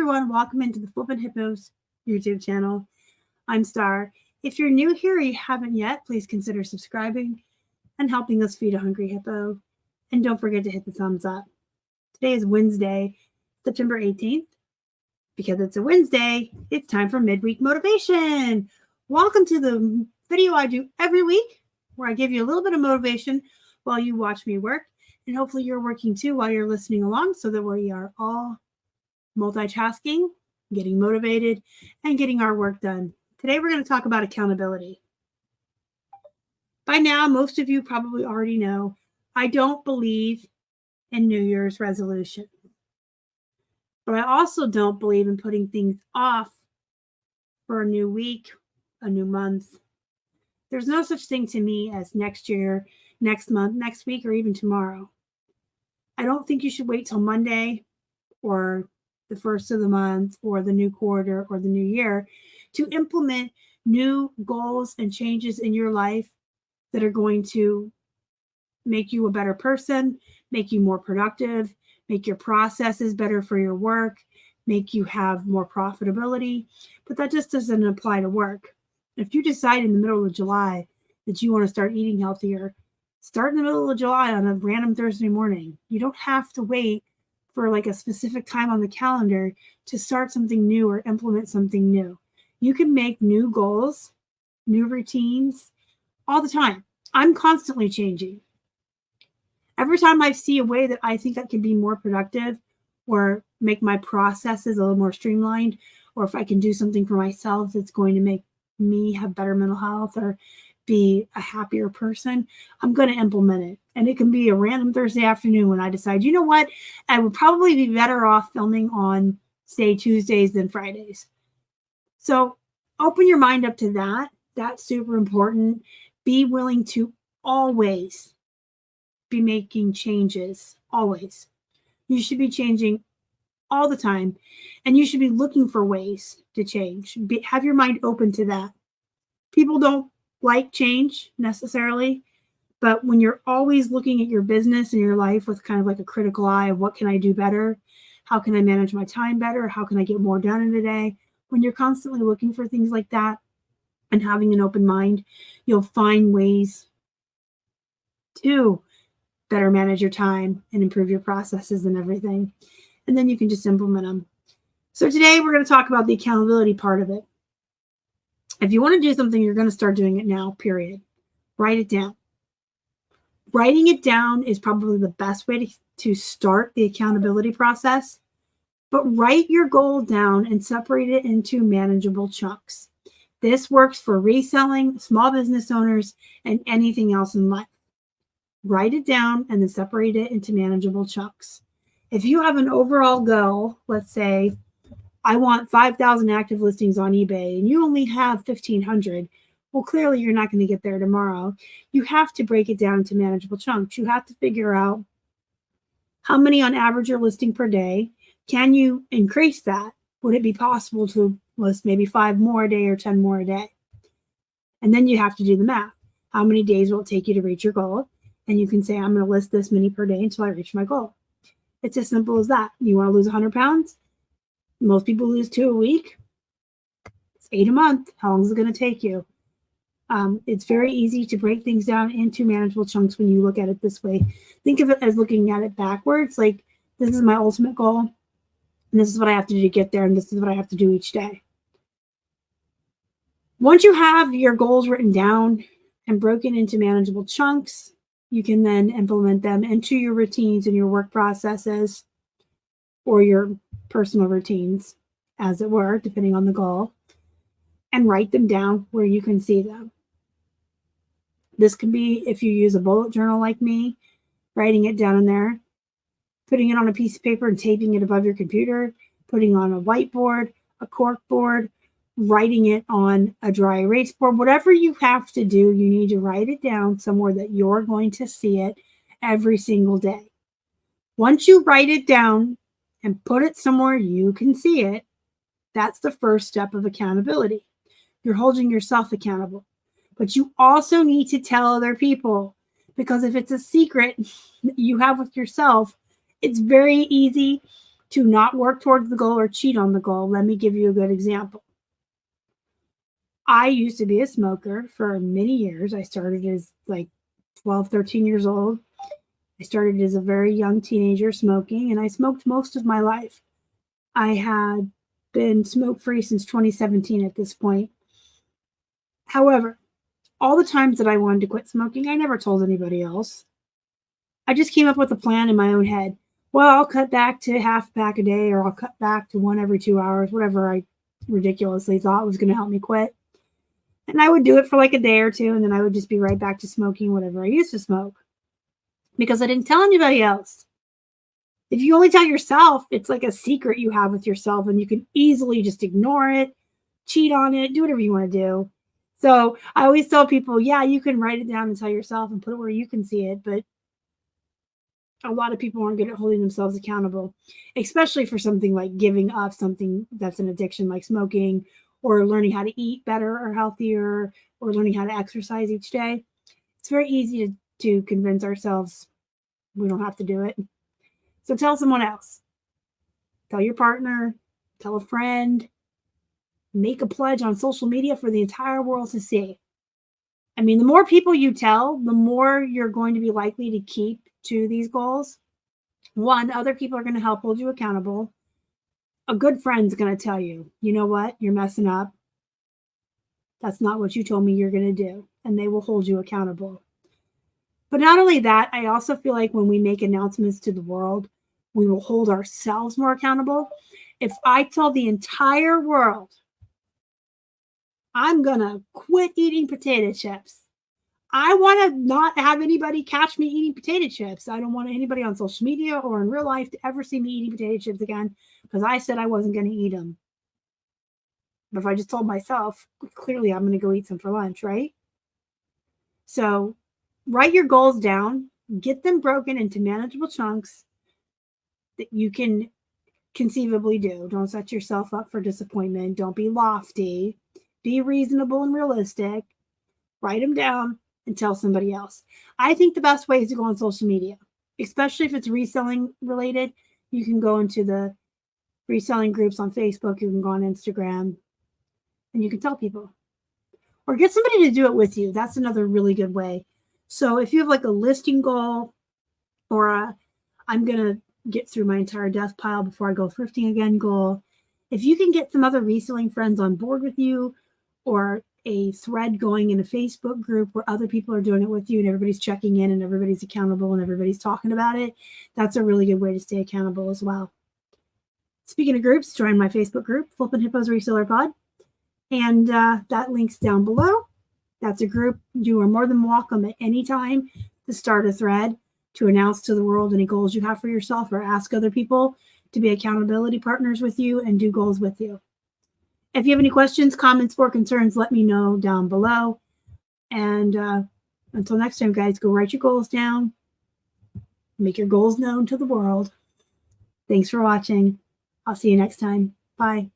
everyone. Welcome into the Flippin Hippos YouTube channel. I'm Star. If you're new here or you haven't yet, please consider subscribing and helping us feed a hungry hippo. And don't forget to hit the thumbs up. Today is Wednesday, September 18th. Because it's a Wednesday, it's time for midweek motivation. Welcome to the video I do every week where I give you a little bit of motivation while you watch me work. And hopefully you're working too while you're listening along so that we are all multitasking, getting motivated, and getting our work done. Today we're going to talk about accountability. By now, most of you probably already know I don't believe in New Year's resolutions. But I also don't believe in putting things off for a new week, a new month. There's no such thing to me as next year, next month, next week, or even tomorrow. I don't think you should wait till Monday or the first of the month or the new quarter or the new year to implement new goals and changes in your life that are going to make you a better person, make you more productive, make your processes better for your work, make you have more profitability. But that just doesn't apply to work. If you decide in the middle of July that you want to start eating healthier, start in the middle of July on a random Thursday morning. You don't have to wait for like a specific time on the calendar to start something new or implement something new. You can make new goals, new routines all the time. I'm constantly changing. Every time I see a way that I think I can be more productive or make my processes a little more streamlined, or if I can do something for myself that's going to make me have better mental health or be a happier person, I'm going to implement it. And it can be a random Thursday afternoon when I decide, you know what, I would probably be better off filming on, say, Tuesdays than Fridays. So open your mind up to that. That's super important. Be willing to always be making changes, always. You should be changing all the time, and you should be looking for ways to change. Have your mind open to that. People don't like change necessarily, but when you're always looking at your business and your life with kind of like a critical eye of what can I do better? How can I manage my time better? How can I get more done in a day? When you're constantly looking for things like that and having an open mind, you'll find ways to better manage your time and improve your processes and everything. And then you can just implement them. So today we're going to talk about the accountability part of it. If you want to do something, you're going to start doing it now, period. Write it down. Writing it down is probably the best way to start the accountability process. But write your goal down and separate it into manageable chunks. This works for reselling, small business owners, and anything else in life. Write it down and then separate it into manageable chunks. If you have an overall goal, let's say, I want 5,000 active listings on eBay and you only have 1,500. Well, clearly you're not going to get there tomorrow. You have to break it down into manageable chunks. You have to figure out how many on average you're listing per day. Can you increase that? Would it be possible to list maybe 5 more a day or 10 more a day? And then you have to do the math. How many days will it take you to reach your goal? And you can say, I'm going to list this many per day until I reach my goal. It's as simple as that. You want to lose 100 pounds? Most people lose 2 a week. It's 8 a month. How long is it going to take you? It's very easy to break things down into manageable chunks when you look at it this way. Think of it as looking at it backwards. Like, this is my ultimate goal. And this is what I have to do to get there. And this is what I have to do each day. Once you have your goals written down and broken into manageable chunks, you can then implement them into your routines and your work processes or your personal routines, as it were, depending on the goal, and write them down where you can see them. This can be, if you use a bullet journal like me, writing it down in there, putting it on a piece of paper and taping it above your computer, putting on a whiteboard, a cork board, writing it on a dry erase board. Whatever you have to do, you need to write it down somewhere that you're going to see it every single day. Once you write it down and put it somewhere you can see it, that's the first step of accountability. You're holding yourself accountable. But you also need to tell other people, because if it's a secret that you have with yourself, it's very easy to not work towards the goal or cheat on the goal. Let me give you a good example. I used to be a smoker for many years. I started as like 12, 13 years old. I started as a very young teenager smoking, and I smoked most of my life. I had been smoke-free since 2017 at this point. However, all the times that I wanted to quit smoking, I never told anybody else. I just came up with a plan in my own head. Well, I'll cut back to half a pack a day, or I'll cut back to one every 2 hours, whatever I ridiculously thought was going to help me quit. And I would do it for like a day or two, and then I would just be right back to smoking whatever I used to smoke because I didn't tell anybody else. If you only tell yourself, it's like a secret you have with yourself, and you can easily just ignore it, cheat on it, do whatever you want to do. So I always tell people, yeah, you can write it down and tell yourself and put it where you can see it, but a lot of people aren't good at holding themselves accountable, especially for something like giving up something that's an addiction like smoking, or learning how to eat better or healthier, or learning how to exercise each day. It's very easy to convince ourselves we don't have to do it. So tell someone else. Tell your partner, tell a friend, make a pledge on social media for the entire world to see. I mean, the more people you tell, the more you're going to be likely to keep to these goals. One, other people are going to help hold you accountable. A good friend's going to tell you, you know what, you're messing up. That's not what you told me you're going to do. And they will hold you accountable. But not only that, I also feel like when we make announcements to the world, we will hold ourselves more accountable. If I tell the entire world, I'm going to quit eating potato chips, I want to not have anybody catch me eating potato chips. I don't want anybody on social media or in real life to ever see me eating potato chips again because I said I wasn't going to eat them. But if I just told myself, clearly I'm going to go eat some for lunch, right? So write your goals down, get them broken into manageable chunks that you can conceivably do. Don't set yourself up for disappointment. Don't be lofty. Be reasonable and realistic. Write them down and tell somebody else. I think the best way is to go on social media, especially if it's reselling related. You can go into the reselling groups on Facebook. You can go on Instagram and you can tell people, or get somebody to do it with you. That's another really good way. So if you have like a listing goal, or I'm going to get through my entire death pile before I go thrifting again goal, if you can get some other reselling friends on board with you, or a thread going in a Facebook group where other people are doing it with you and everybody's checking in and everybody's accountable and everybody's talking about it, that's a really good way to stay accountable as well. Speaking of groups, join my Facebook group, Flippin Hippos Reseller Pod, and that link's down below. That's a group you are more than welcome at any time to start a thread to announce to the world any goals you have for yourself, or ask other people to be accountability partners with you and do goals with you. If you have any questions, comments, or concerns, let me know down below. And until next time, guys, go write your goals down. Make your goals known to the world. Thanks for watching. I'll see you next time. Bye.